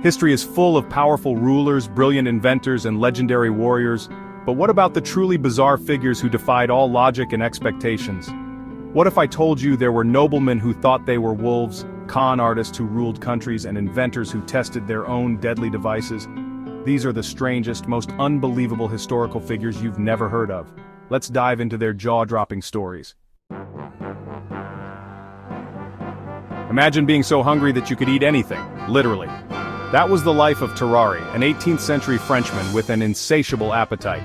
History is full of powerful rulers, brilliant inventors, and legendary warriors, but what about the truly bizarre figures who defied all logic and expectations? What if I told you there were noblemen who thought they were wolves, con artists who ruled countries, and inventors who tested their own deadly devices? These are the strangest, most unbelievable historical figures you've never heard of. Let's dive into their jaw-dropping stories. Imagine being so hungry that you could eat anything, literally. That was the life of Tarrare, an 18th century Frenchman with an insatiable appetite.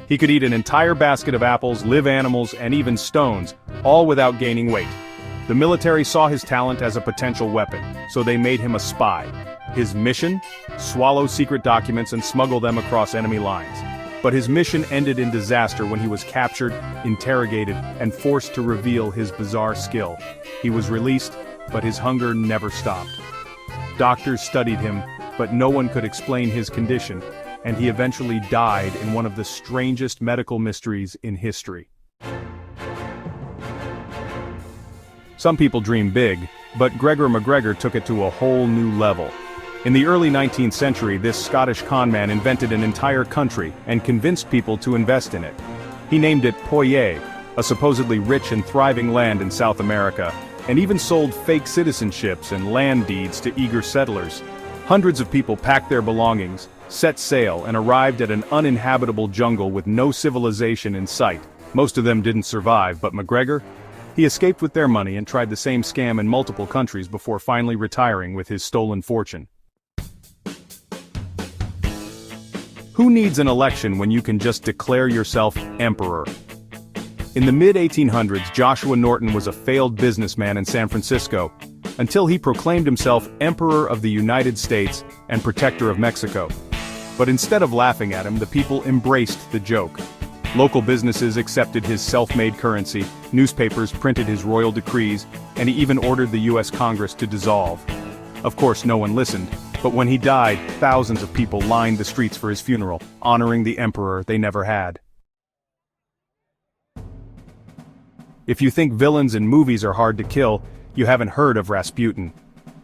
He could eat an entire basket of apples, live animals, and even stones, all without gaining weight. The military saw his talent as a potential weapon, so they made him a spy. His mission? Swallow secret documents and smuggle them across enemy lines. But his mission ended in disaster when he was captured, interrogated, and forced to reveal his bizarre skill. He was released, but his hunger never stopped. Doctors studied him, but no one could explain his condition, and he eventually died in one of the strangest medical mysteries in history. Some people dream big, but Gregor MacGregor took it to a whole new level. In the early 19th century, this Scottish conman invented an entire country and convinced people to invest in it. He named it Poitiers, a supposedly rich and thriving land in South America, and even sold fake citizenships and land deeds to eager settlers. Hundreds of people packed their belongings, set sail, and arrived at an uninhabitable jungle with no civilization in sight. Most of them didn't survive, but MacGregor? He escaped with their money and tried the same scam in multiple countries before finally retiring with his stolen fortune. Who needs an election when you can just declare yourself emperor? In the mid-1800s, Joshua Norton was a failed businessman in San Francisco, until he proclaimed himself Emperor of the United States and Protector of Mexico. But instead of laughing at him, the people embraced the joke. Local businesses accepted his self-made currency, newspapers printed his royal decrees, and he even ordered the US Congress to dissolve. Of course, no one listened, but when he died, thousands of people lined the streets for his funeral, honoring the emperor they never had. If you think villains in movies are hard to kill, you haven't heard of Rasputin.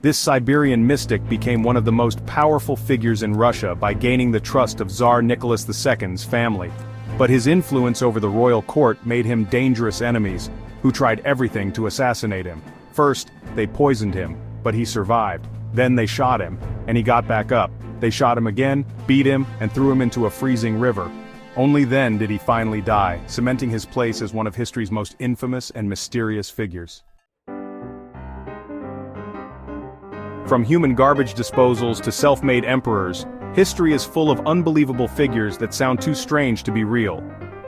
This Siberian mystic became one of the most powerful figures in Russia by gaining the trust of Tsar Nicholas II's family. But his influence over the royal court made him dangerous enemies, who tried everything to assassinate him. First, they poisoned him, but he survived. Then they shot him, and he got back up. They shot him again, beat him, and threw him into a freezing river. Only then did he finally die, cementing his place as one of history's most infamous and mysterious figures. From human garbage disposals to self-made emperors, history is full of unbelievable figures that sound too strange to be real.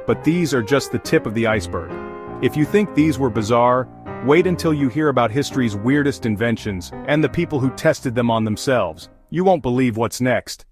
But these are just the tip of the iceberg. If you think these were bizarre, wait until you hear about history's weirdest inventions and the people who tested them on themselves. You won't believe what's next.